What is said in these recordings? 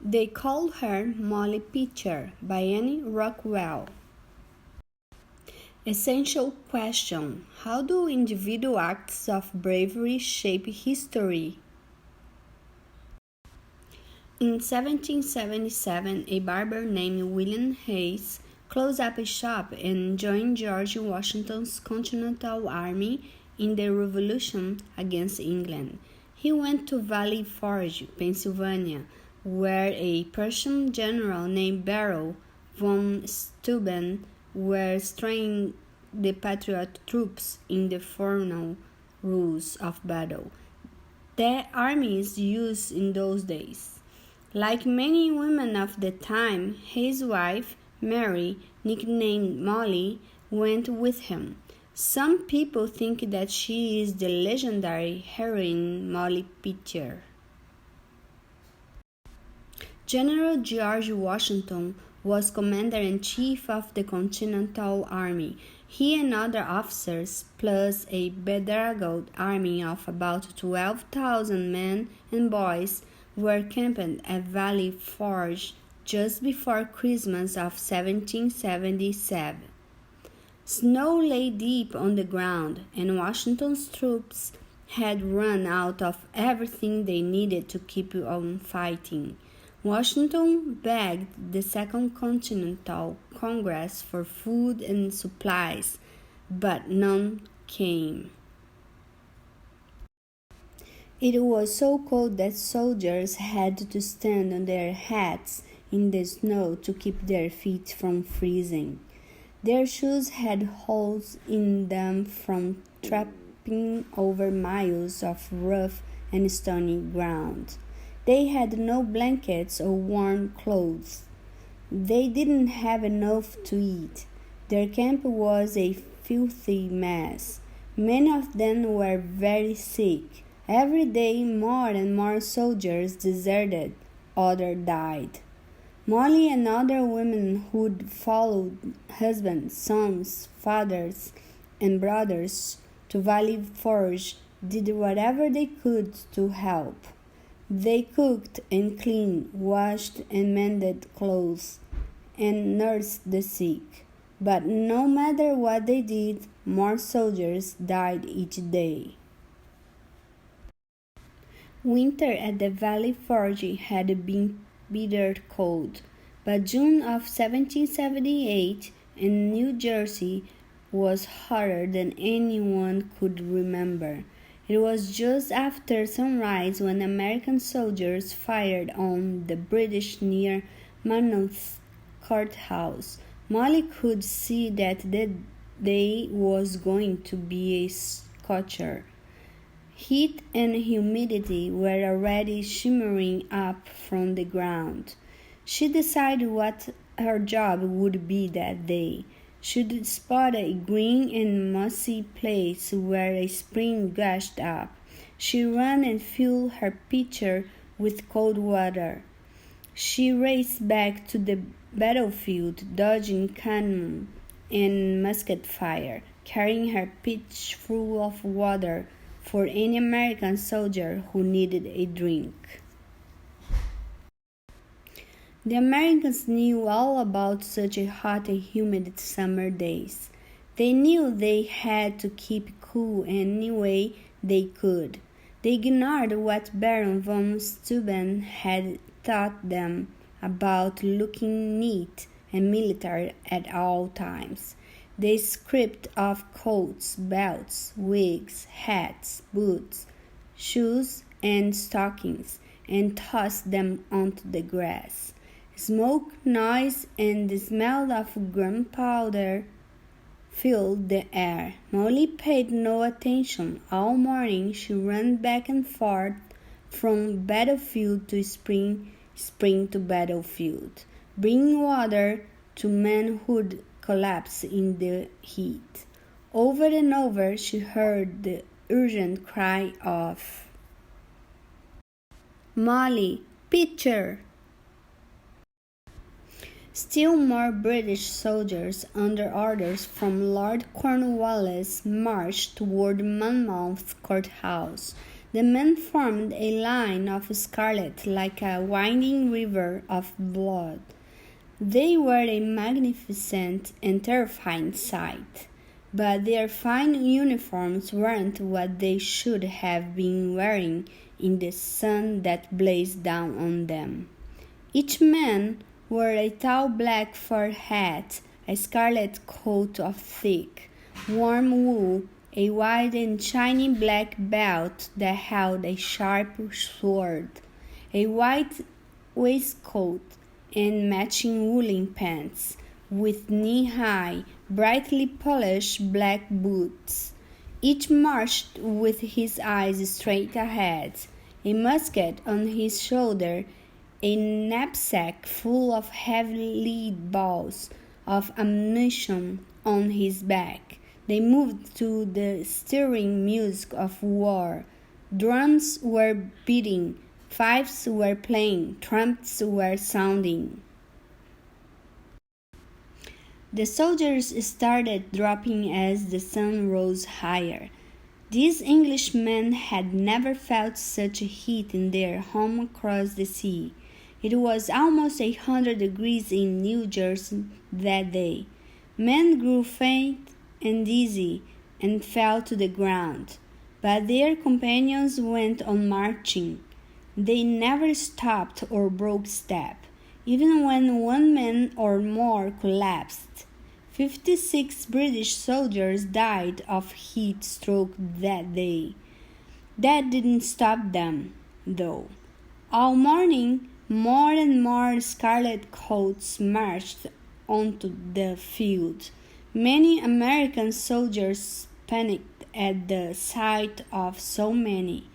They called her Molly Pitcher by Annie Rockwell. Essential question: how do individual acts of bravery shape history? In 1777, a barber named William Hayes closed up a shop and joined George Washington's Continental Army in the Revolution against England. He went to Valley Forge, Pennsylvania, where a Prussian general named Baron von Steuben was training the patriot troops in the formal rules of battle that armies used in those days. Like many women of the time, his wife, Mary, nicknamed Molly, went with him. Some people think that she is the legendary heroine Molly Pitcher. General George Washington was commander-in-chief of the Continental Army. He and other officers, plus a bedraggled army of about 12,000 men and boys, were camped at Valley Forge just before Christmas of 1777. Snow lay deep on the ground, and Washington's troops had run out of everything they needed to keep on fighting. Washington begged the Second Continental Congress for food and supplies, but none came. It was so cold that soldiers had to stand on their hats in the snow to keep their feet from freezing. Their shoes had holes in them from tramping over miles of rough and stony ground. They had no blankets or warm clothes. They didn't have enough to eat. Their camp was a filthy mess. Many of them were very sick. Every day more and more soldiers deserted, others died. Molly and other women who'd followed husbands, sons, fathers, and brothers to Valley Forge did whatever they could to help. They cooked and cleaned, washed and mended clothes, and nursed the sick. But no matter what they did, more soldiers died each day. Winter at the Valley Forge had been bitter cold, but June of 1778 in New Jersey was hotter than anyone could remember. It was just after sunrise when American soldiers fired on the British near Monmouth courthouse. Molly could see that the day was going to be a scorcher. Heat and humidity were already shimmering up from the ground. She decided what her job would be that day. She'd spot a green and mossy place where a spring gushed up. She ran and filled her pitcher with cold water. She raced back to the battlefield, dodging cannon and musket fire, carrying her pitcher full of water for any American soldier who needed a drink. The Americans knew all about such a hot and humid summer days. They knew they had to keep cool any way they could. They ignored what Baron von Steuben had taught them about looking neat and military at all times. They stripped off coats, belts, wigs, hats, boots, shoes, and stockings, and tossed them onto the grass. Smoke, noise, and the smell of gunpowder filled the air. Molly paid no attention. All morning she ran back and forth from battlefield to spring to battlefield, bringing water to men who'd collapse in the heat. Over and over she heard the urgent cry of Molly, Pitcher! Still more British soldiers, under orders from Lord Cornwallis, marched toward Monmouth courthouse. The men formed a line of scarlet like a winding river of blood. They were a magnificent and terrifying sight, but their fine uniforms weren't what they should have been wearing in the sun that blazed down on them. Each man wore a tall black fur hat, a scarlet coat of thick, warm wool, a wide and shiny black belt that held a sharp sword, a white waistcoat, and matching woolen pants, with knee-high, brightly polished black boots. Each marched with his eyes straight ahead, a musket on his shoulder, a knapsack full of heavy lead balls of ammunition on his back. They moved to the stirring music of war. Drums were beating, fifes were playing, trumpets were sounding. The soldiers started dropping as the sun rose higher. These Englishmen had never felt such a heat in their home across the sea. It was almost 100 degrees in New Jersey that day. Men grew faint and dizzy and fell to the ground, but their companions went on marching. They never stopped or broke step, even when one man or more collapsed. 56 British soldiers died of heat stroke that day. That didn't stop them, though. All morning, more and more scarlet coats marched onto the field. Many American soldiers panicked at the sight of so many.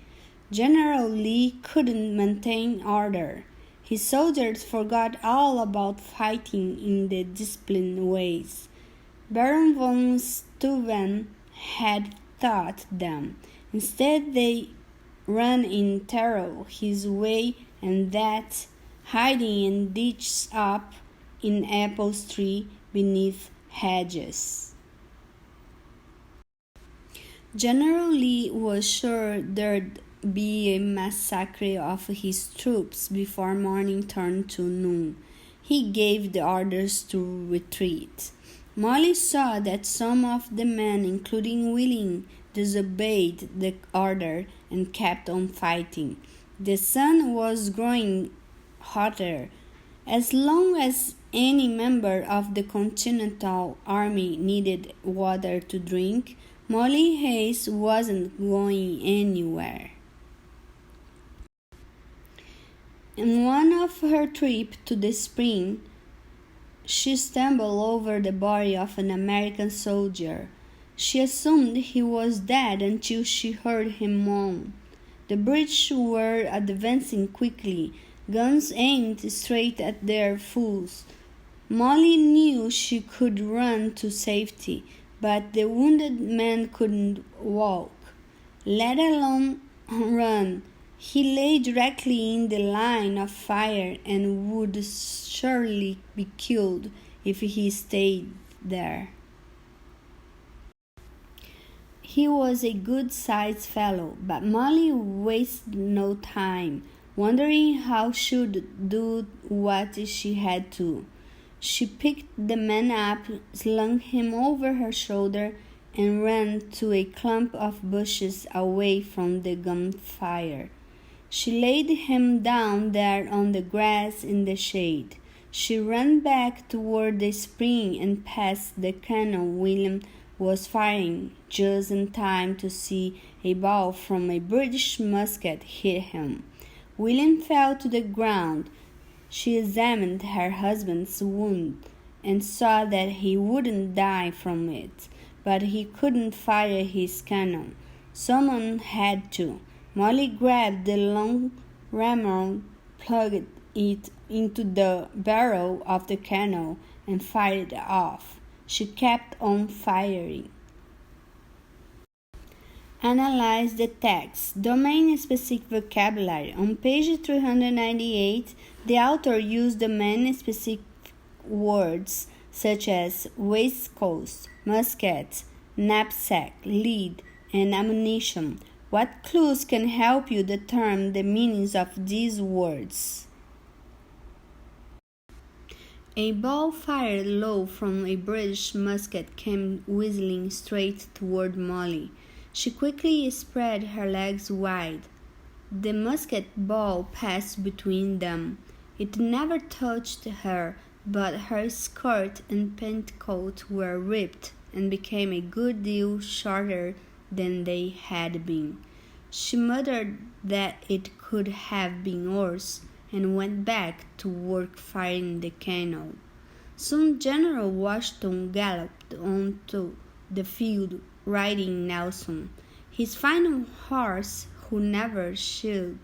General Lee couldn't maintain order. His soldiers forgot all about fighting in the disciplined ways Baron von Steuben had taught them. Instead, they ran in terror his way, and that, hiding in ditches up in apple trees beneath hedges. General Lee was sure there'd be a massacre of his troops before morning turned to noon. He gave the orders to retreat. Molly saw that some of the men, including William, disobeyed the order and kept on fighting. The sun was growing hotter. As long as any member of the Continental Army needed water to drink, Molly Hayes wasn't going anywhere. In one of her trips to the spring, she stumbled over the body of an American soldier. She assumed he was dead until she heard him moan. The British were advancing quickly, guns aimed straight at their foes. Molly knew she could run to safety, but the wounded man couldn't walk, let alone run. He lay directly in the line of fire and would surely be killed if he stayed there. He was a good-sized fellow, but Molly wasted no time, wondering how she'd do what she had to. She picked the man up, slung him over her shoulder, and ran to a clump of bushes away from the gunfire. She laid him down there on the grass in the shade. She ran back toward the spring and past the cannon William was firing, just in time to see a ball from a British musket hit him. William fell to the ground. She examined her husband's wound and saw that he wouldn't die from it, but he couldn't fire his cannon. Someone had to. Molly grabbed the long ramrod, plugged it into the barrel of the cannon, and fired it off. She kept on firing. Analyze the text. Domain-specific vocabulary. On page 398, the author used domain-specific words such as waistcoat, musket, knapsack, lead, and ammunition. What clues can help you determine the meanings of these words? A ball fired low from a British musket came whizzing straight toward Molly. She quickly spread her legs wide. The musket ball passed between them. It never touched her, but her skirt and petticoat were ripped and became a good deal shorter than they had been. She muttered that it could have been worse, and went back to work firing the cannon. Soon General Washington galloped onto the field, riding Nelson, his fine horse, who never shied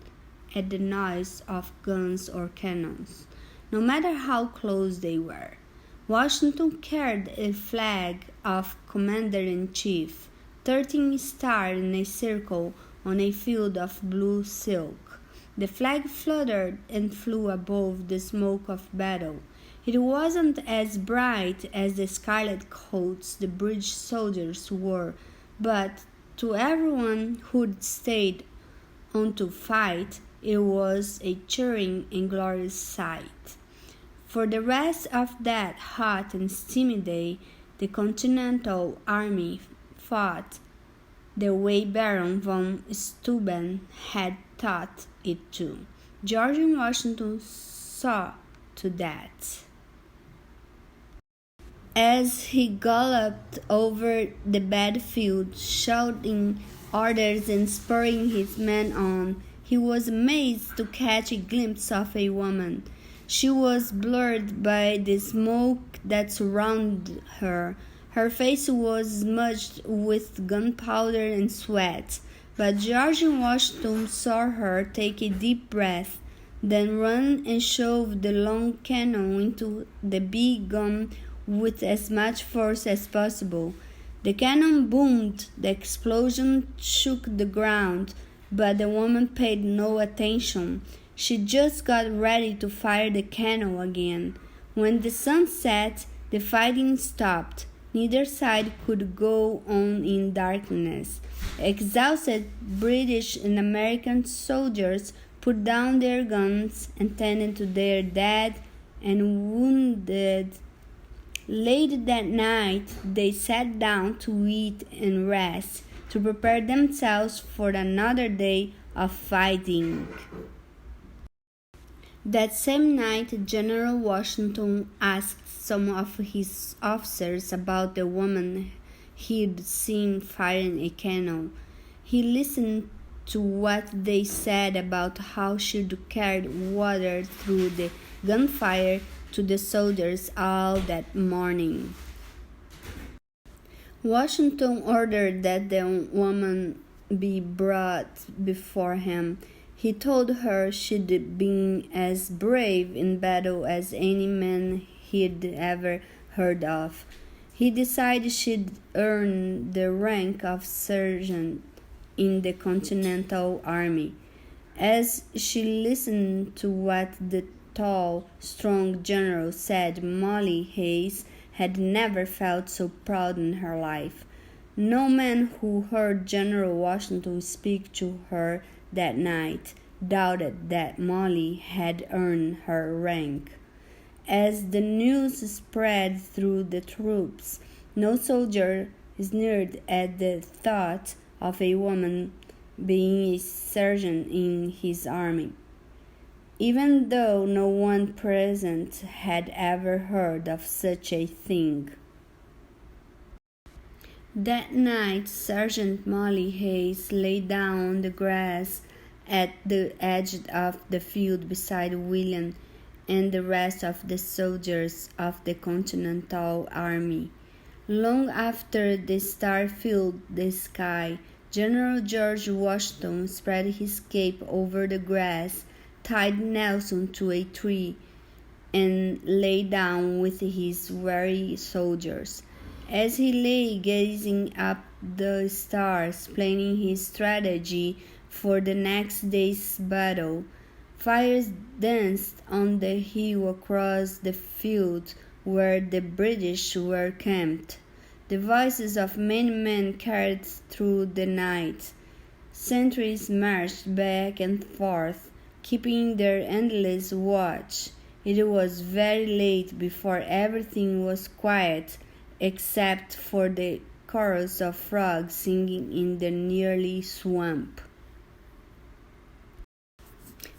at the noise of guns or cannons, no matter how close they were. Washington carried a flag of Commander-in-Chief, 13 stars in a circle on a field of blue silk. The flag fluttered and flew above the smoke of battle. It wasn't as bright as the scarlet coats the British soldiers wore, but to everyone who'd stayed on to fight, it was a cheering and glorious sight. For the rest of that hot and steamy day, the Continental Army fought the way Baron von Steuben had taught it to. George Washington saw to that. As he galloped over the battlefield, shouting orders and spurring his men on, he was amazed to catch a glimpse of a woman. She was blurred by the smoke that surrounded her. Her face was smudged with gunpowder and sweat, but George Washington saw her take a deep breath, then run and shove the long cannon into the big gun with as much force as possible. The cannon boomed, the explosion shook the ground, but the woman paid no attention. She just got ready to fire the cannon again. When the sun set, the fighting stopped. Neither side could go on in darkness. Exhausted British and American soldiers put down their guns and tended to their dead and wounded. Late that night, they sat down to eat and rest, to prepare themselves for another day of fighting. That same night, General Washington asked some of his officers about the woman he'd seen firing a cannon. He listened to what they said about how she'd carried water through the gunfire to the soldiers all that morning. Washington ordered that the woman be brought before him. He told her she'd been as brave in battle as any man he'd ever heard of. He decided she'd earned the rank of sergeant in the Continental Army. As she listened to what the tall, strong general said, Molly Hayes had never felt so proud in her life. No man who heard General Washington speak to her that night doubted that Molly had earned her rank. As the news spread through the troops, no soldier sneered at the thought of a woman being a sergeant in his army, even though no one present had ever heard of such a thing. That night, Sergeant Molly Hayes lay down on the grass at the edge of the field beside William and the rest of the soldiers of the Continental Army. Long after the stars filled the sky, General George Washington spread his cape over the grass, tied Nelson to a tree, and lay down with his weary soldiers. As he lay gazing up the stars, planning his strategy for the next day's battle, fires danced on the hill across the field where the British were camped. The voices of many men carried through the night. Sentries marched back and forth, keeping their endless watch. It was very late before everything was quiet, except for the chorus of frogs singing in the nearly swamp.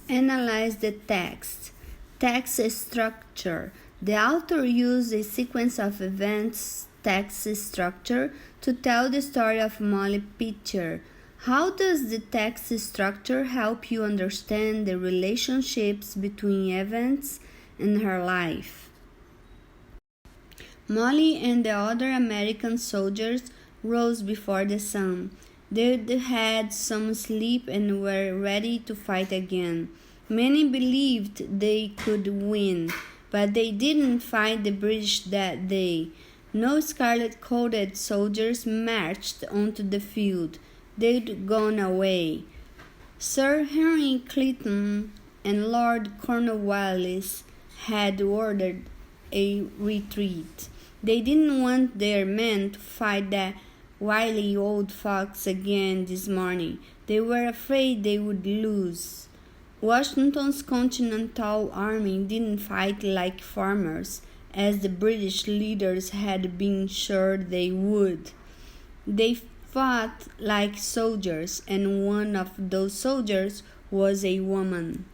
Analyze the text. Text structure. The author used a sequence of events text structure to tell the story of Molly Pitcher. How does the text structure help you understand the relationships between events in her life? Molly and the other American soldiers rose before the sun. They'd had some sleep and were ready to fight again. Many believed they could win, but they didn't fight the British that day. No scarlet-coated soldiers marched onto the field. They'd gone away. Sir Henry Clinton and Lord Cornwallis had ordered a retreat. They didn't want their men to fight that wily old fox again this morning. They were afraid they would lose. Washington's Continental Army didn't fight like farmers, as the British leaders had been sure they would. They fought like soldiers, and one of those soldiers was a woman.